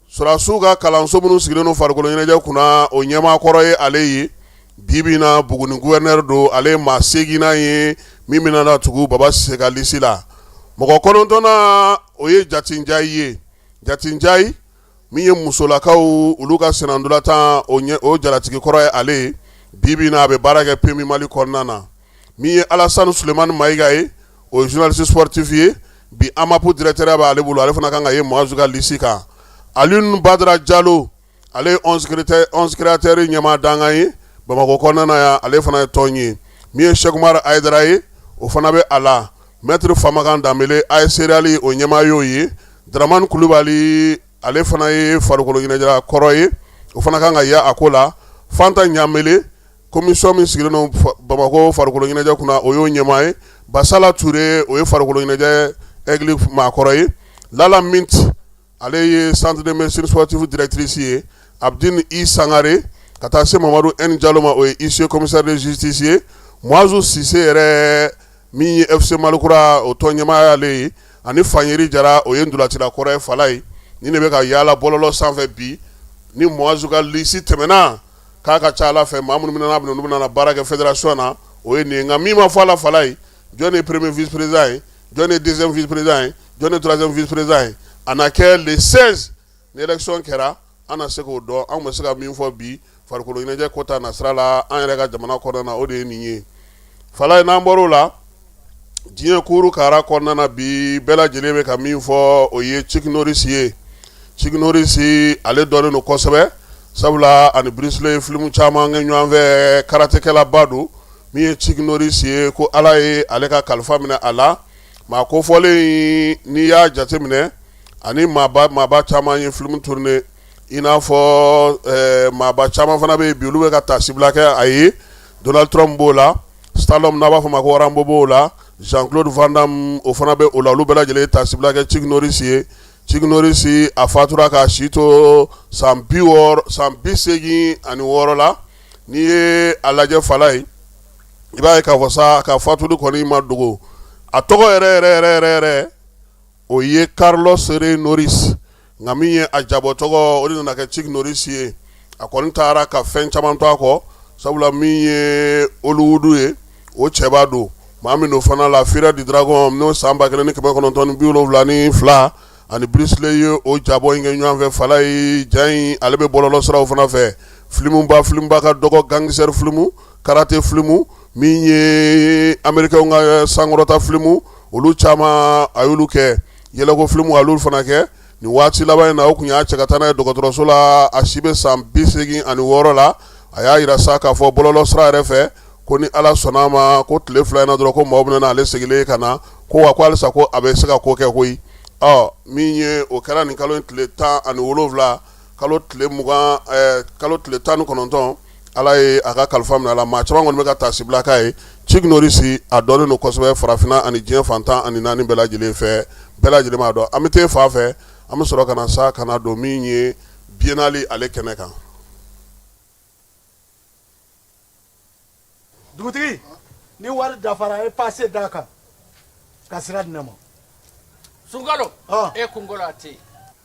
Surasiw ka kalanso minnu sigilen do farikolo ɲɛnajɛ kunna o ɲɛmaa kɔrɔ ye ale ye bibi na Buguni gouverneur do ale maa 8nan ye min bɛna na tugu Baba Sise ka lisi la mɔgɔ 9nan o ye Jati Njayi ye Jati Njayi min ye musolakaw olu ka senandolatan o jalatigi kɔrɔ ye ale ye bibi na a bɛ baara kɛ PMI Mali kɔnɔna na min ye Alassane Sulemani Mayiga ye o ye journaliste sportif ye bi AMAPU directeur bɛ ale bolo ale fana kan ka ye Muazu ka lisi kan Alioune Badara Diallo ale ye 11 créateurs ɲɛmaa dangan ye Bamakɔ kɔnɔna na yan ale fana ye tɔn ye min ye Cheikh Umar Aidara ye o fana bɛ a la Maître Famakan Danbele AS Seriali o ɲɛmaa y'o ye Dramani Kulubali ale fana ye farikolo ɲɛnajɛ kɔrɔ ye o fana kan ka ye a ko la Fanta Ɲamele commission min sigilen do Bamakɔ farikolo ɲɛnajɛ kunna o y'o ɲɛmaa ye Basala Touré o ye farikolo ɲɛnajɛ Egli maakɔrɔ ye Lala Mint ale ye centre de médecine sportive directrice ye Abdine I Sangare ka taa se Mamadu N Diallo ma o ye huissier commissaire de justice ye Muazu Sise yɛrɛ min ye FC Malikura o tɔn ɲɛmaa y'ale ye ani Fanyeri Jara o ye ndolatila kɔrɔ ye fala ye ni ne bɛ ka yaala bɔlɔlɔ sanfɛ bi ni Muazu ka lisi tɛmɛna k'a ka ca Ala fɛ maa minnu bɛna baara kɛ fédération na o ye nin nka min ma fɔ a la fala ye jɔn ye premier vice président ye jɔn ye deuxième vice président ye jɔn ye troisième vice président ye a na kɛ le 16 ni élection kɛra an na se k'o dɔn an bɛ se ka min fɔ bi farikolo ɲɛnajɛ ko ta nasira la an yɛrɛ ka jamana kɔnɔna na o de ye nin ye fala ye n'an bɔr'o la diɲɛ kuru kara kɔnɔna na bi bɛɛ lajɛlen bɛ ka min fɔ o ye Chuck Norris ye Chuck Norris ale dɔnnen do kosɛbɛ sabula ani Bruce Lee ye film caman kɛ ɲɔgɔn fɛ karatekɛlaba don min ye Chuck Norris ye ko Ala ye ale ka kalifa minɛ a la maa kofɔlen n'i y'a jateminɛ ani maaba caman ye film tourné i n'a fɔ maaba caman fana bɛ yen bi olu bɛ ka tasibila kɛ a ye Donald Trump b'o la Stallone n'a b'a fɔ ma ko Rambo b'o la Jean-Claude Van Damme o fana bɛ o la olu bɛɛ lajɛlen ye tasibila kɛ Chuck Norris ye Chuck Norris a fatura ka si to san 86 la n'i ye a lajɛ fala ye i b'a ye k'a fɔ sa ka fatuli kɔni ma dogo a tɔgɔ yɛrɛ o ye Carlos Ray Norris nka min ye a jabɔ tɔgɔ o de nana kɛ Chuck Norris ye a kɔni taara ka fɛn caman to a kɔ sabula min ye Hollywood ye o cɛba don maa min do fana la Fira di Dragon n'o san 1972 ani Bruce Lee ye o jabɔ in kɛ ɲɔgɔn fɛ fala ye jan in ale bɛ bɔlɔlɔ siraw fana fɛ filmuba ka dɔgɔ gangster filmu karate filmu min ye américain ka sankɔrɔta filmu olu caman a y'olu kɛ yɛlɛko filmu a y'olu fana kɛ nin waati laban in na o kun y'a cɛ ka taa n'a ye dɔgɔtɔrɔso la a si bɛ san 86 la a y'a yira sa k'a fɔ bɔlɔlɔ sira yɛrɛ fɛ ko ni Ala sɔnna ma ko tile 2 in na dɔrɔn ko maaw bɛna ale sigilen ka na ko wa ko halisa ko a bɛ se ka ko kɛ koyi min ye o kɛra nin kalo in tile 17 kalo tile 20 kalo tile 19 ala ye a ka kalifa minɛ a la maa caman kɔni bɛ ka taa sibila k'a ye Chuck Norris a dɔnnen don kosɛbɛ farafinna ani diɲɛ fantan ani naani bɛɛ lajɛlen fɛ bɛɛ lajɛlen b'a dɔn an bɛ t'e fa fɛ an bɛ sɔrɔ ka na sa ka na don min ye biennale ale kɛnɛ kan. dugutigi ni wari dafara e passe d'a kan ka sira di ne ma. Sunkalo e kunkolo a tɛ yen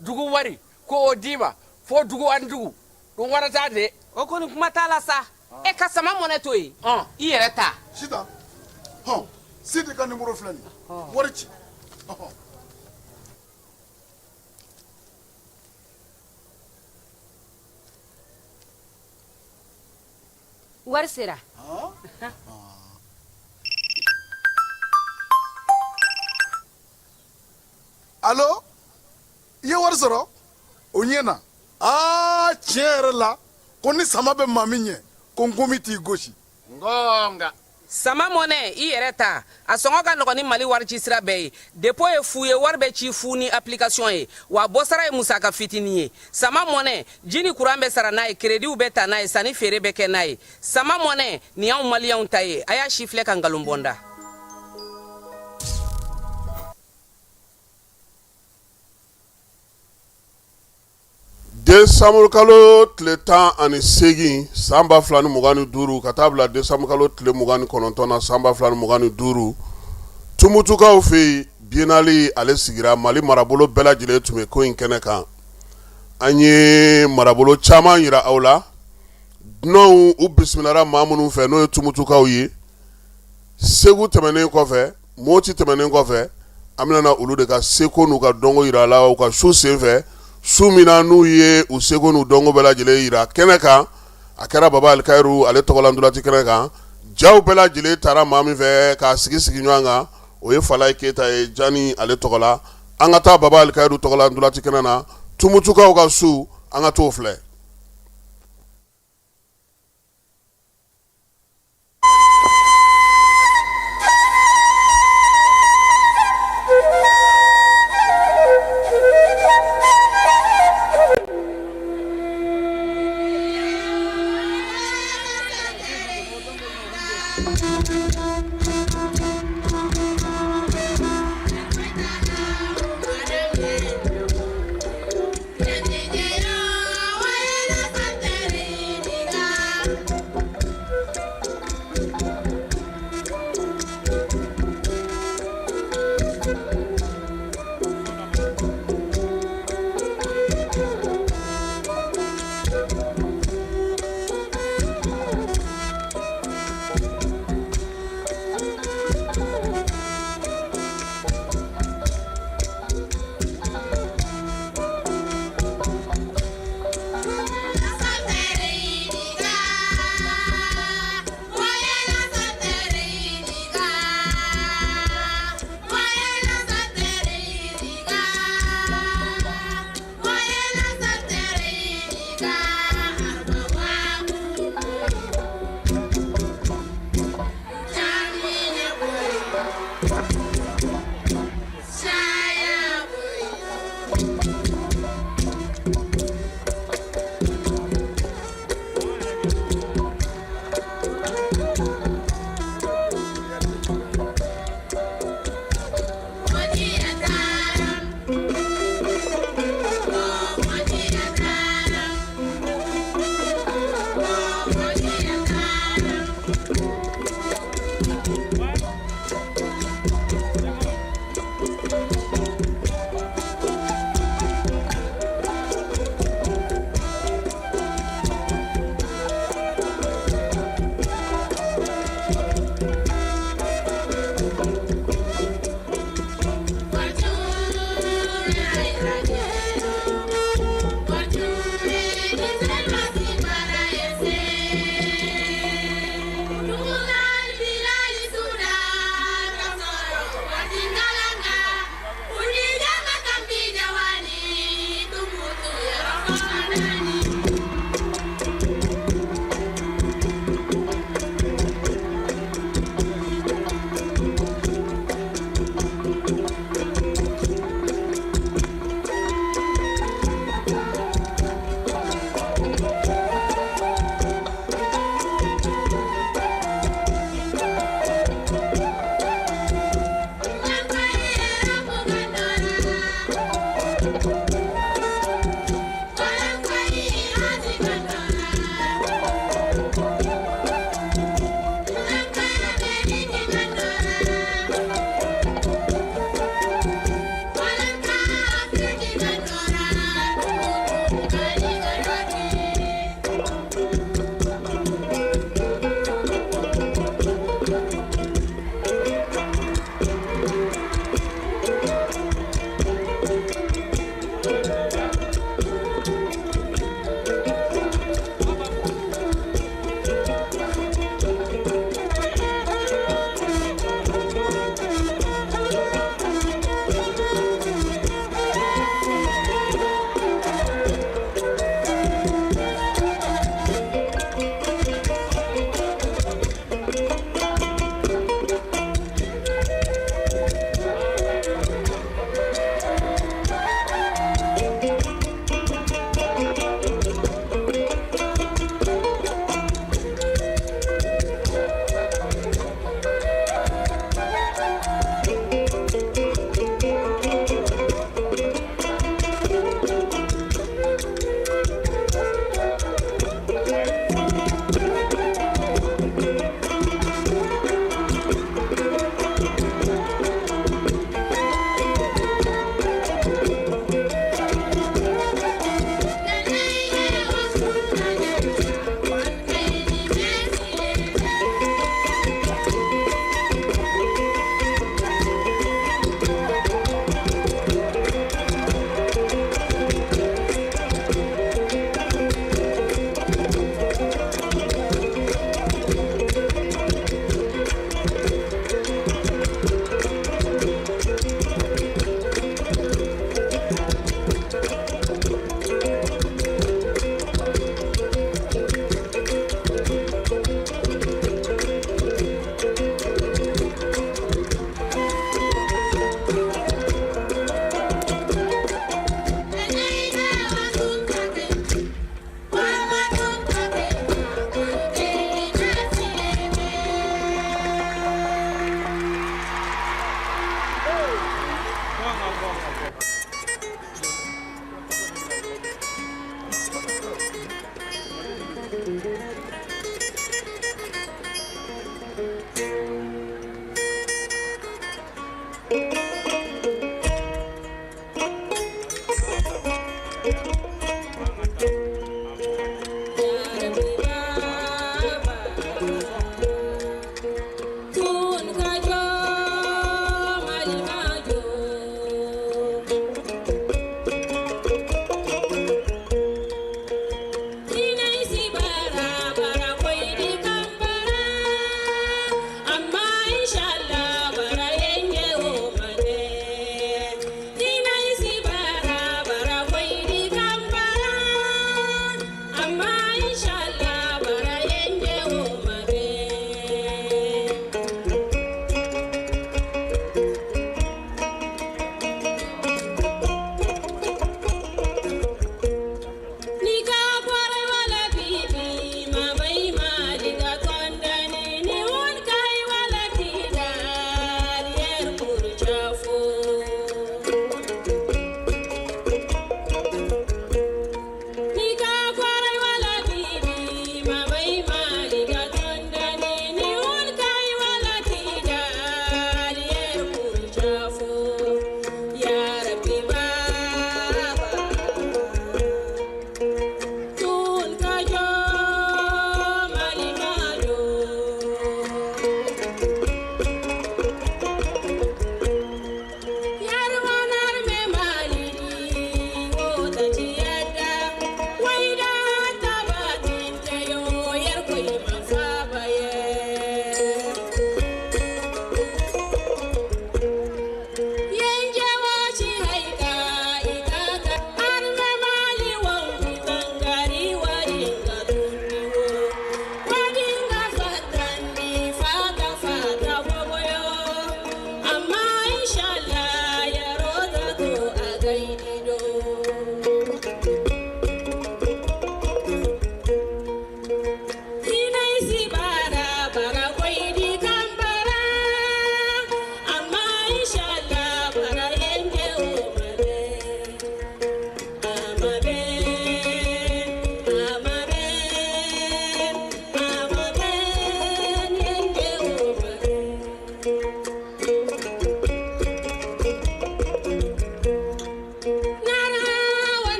dugu wari ko o d'i ma fo dugu ani dugu dun wari t'a de. o kɔni kuma t'a la sa e ka sama mɔnɛ to yen i yɛrɛ ta. Sitan Sidi ka numéro filɛ nin ye wari ci. wari sera. Allo i ye wari sɔrɔ o ɲɛna tiɲɛ yɛrɛ la ko ni sama bɛ maa min ɲɛ ko nkomi t'i gosi. ngonga sama mɔnɛ i yɛrɛ ta a sɔngɔ ka nɔgɔn ni mali wari ci sira bɛɛ ye dépôt ye fu ye wari bɛ ci fu ni application ye wa bɔsara ye musaka fitinin ye sama mɔnɛ ji ni kuran bɛ sara n'a ye créditw bɛ ta n'a ye sanni feere bɛ kɛ n'a ye sama mɔnɛ nin y'anw maliyɛnw ta ye a y'a si filɛ ka nkalon bɔnda. Desamuru kalo tile 18 san 2025 ka taa bila desamuru kalo tile 29 na san 2025 tumutukaw fɛ biennale ale sigira Mali marabolo bɛɛ lajɛlen tun bɛ ko in kɛnɛ kan an ye marabolo caman yira aw la dunanw u bisimilara maa minnu fɛ n'o ye tumutukaw ye Segu tɛmɛnen kɔfɛ Moti tɛmɛnen kɔfɛ an bɛna olu de ka seko n'u ka dɔnko yira la u ka su senfɛ su min na n'u ye u seko n'u dɔnko bɛɛ lajɛlen yira kɛnɛ kan a kɛra Baba Alikayiru ale tɔgɔla ndolanci kɛnɛ kan jaw bɛɛ lajɛlen taara maa min fɛ k'a sigi ɲɔgɔn kan o ye Falaye Keyita ye Jani ale tɔgɔla an ka taa Baba Alikayiru tɔgɔla ndolanci kɛnɛ na tumutukaw ka su an ka t'o filɛ.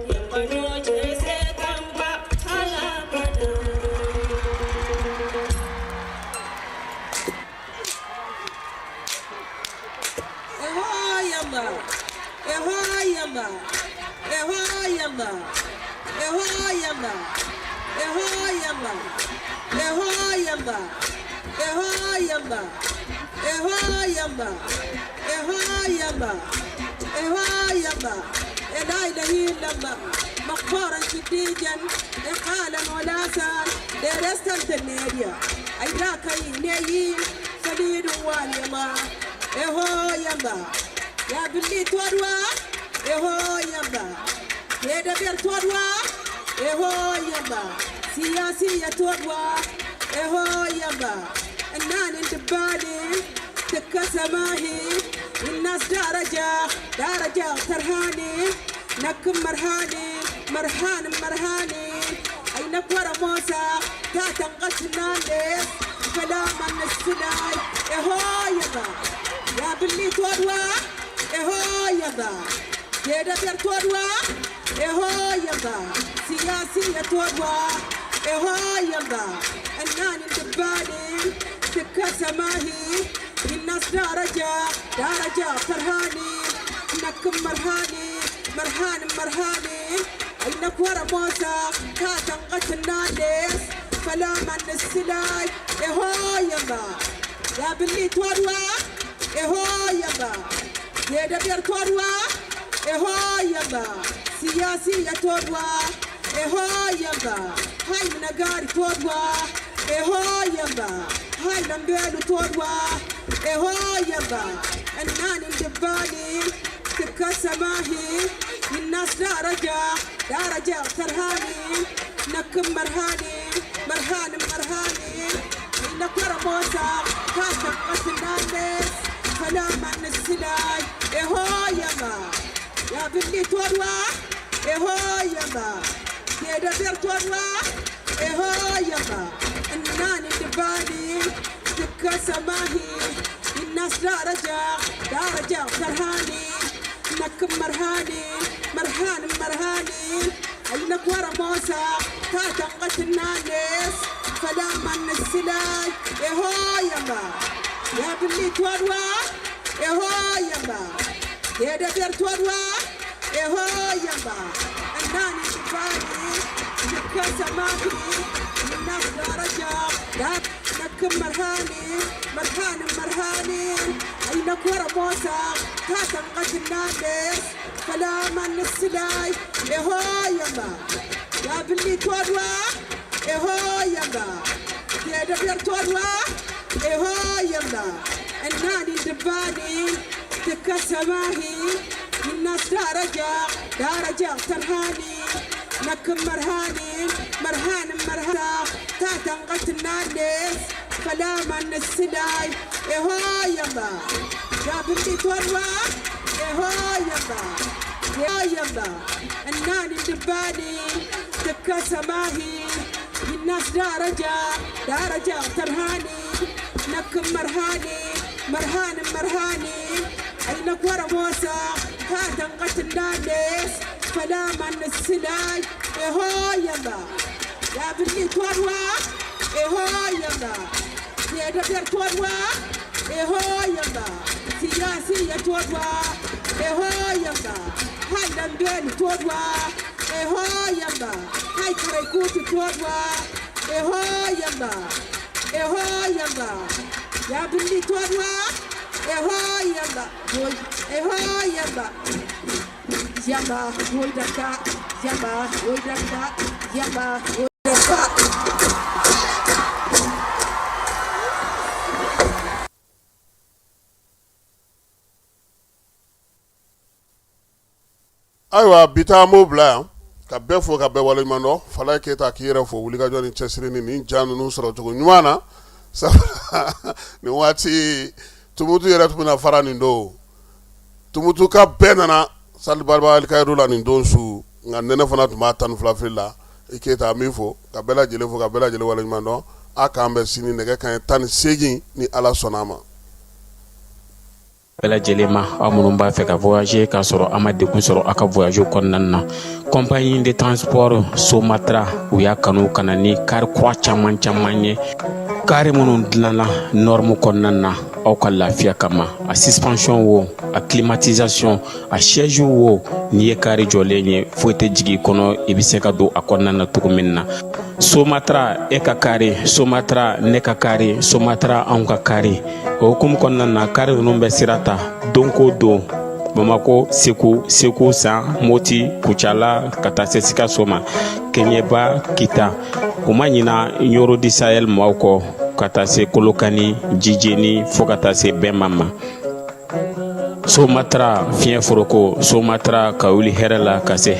Yamano Ehoyamba, Ehoyamba, Ehoyamba, Ehoyamba, Ehoyamba, Ehoyamba, Ehoyamba, Elailahi lamba, مقبورا جديدا إقالا ولا سال درست التنيريا أيراك ينيين سليل واليما إهو يمبا يا بلي تودوا إهو يمبا يدا بير تودوا إهو يمبا سياسية تودوا إهو يمبا النان انتبالي تكسماهي الناس درجة ترهاني نكم مرهاني أي نكورة موسى تاتن قتناندس كلاما السلاي إهو يبا يا بلي تودوا إهو يبا يدا بير تودوا إهو يبا سياسية تودوا إهو يبا النان الدبالي تكسماهي الناس درجة فرهاني نكم مرهاني أينك ورا موسى كاتن قتلنادس فلاما السلاي إهو يبا يا بلي تودوا إهو يبا يدا بير تودوا إهو يبا سياسية تودوا إهو يبا هاي منقاري تودوا إهو يبا هاي لمبيلو تودوا إهو يبا الناني الدبالي تكسماهي الناس درجة ترهاني نكم مرهاني إنك ورا موسى كاتم قتلناندس فلاما السلاي إهو يما يا بلي تودوا إهو يما يدا بير تودوا إهو يما الناني دبالي تكسماهي الناس درجة ترهاني نكم مرهاني أينك ورا موسى كاتن قتلناندس فلاما السلاي إهو يما يا بلي تودوا إهو يما يدا بير تودوا إهو يما الناني دبالي تكسماهي الناس درجة نكم مرهاني أينك ورا موسى كاتن قتلناندس فلاما السلاي إهو يما يا بلي تودوا إهو يما يدا بير تودوا إهو يما الناني دباني تكسماهي الناس درجة ترهاني نكم مرهاني تاتن قتلناندس فلاما السلاي إهو يما يا بلي تودوا إهو يما الناني الدباني تكسماهي الناس درجة ترهاني نكم مرهاني أينك ورا موسى كاتن قتلناندس فلاما السلاي إهو يما يا بلي تودوا إهو يما يدا بير تودوا إهو يما سياسية تودوا إهو يما هاي لمبيل تودوا إهو يما هاي كريكوت تودوا إهو يما يا بلي تودوا إهو يما يما ويدكا يما ayiwa bita mo bila yan ka bɛɛ fo ka bɛɛ waleɲuman dɔn Falaye Keyita k'i yɛrɛ fo wulikajɔ ni cɛsiri ni nin ja ninnu sɔrɔ cogo ɲuman na sabula nin waati tumutu yɛrɛ tun bɛna fara nin don tumutu ka bɛɛ nana Sali Bariba Alikayiru la nin don su nka nɛnɛ fana tun b'a 12 fili la i Keyita an b'i fo ka bɛɛ lajɛlen fo ka bɛɛ lajɛlen waleɲuman dɔn a k'an bɛn sini nɛgɛ kanɲɛ 18 ni Ala sɔnna ma. bɛɛ lajɛlen ma aw minnu b'a fɛ ka voyager k'a sɔrɔ a ma degun sɔrɔ a ka voyage kɔnɔna na compagnie de transport Somatra u y'a kanu kana ni kari kura caman ye kari minnu dilanna norme kɔnɔna na aw ka lafiya kama a suspension wo a climatisation a siège wo n'i ye kari jɔlen ye foyi tɛ jigi kɔnɔ i bɛ se ka don a kɔnɔna na cogo min na Somatra e ka kari Somatra ne ka kari Somatra anw ka kari o hukumu kɔnɔna na kari ninnu bɛ sira ta don ko don Bamako Segu San Moti Kucala ka taa se Sikaso ma Keɲeba Kita o ma ɲina Yoro di Sahel maaw kɔ ka taa se Kolokani Jijeni fo ka taa se Bɛnma ma Somatra fiɲɛ foroko Somatra ka wuli hɛrɛ la ka se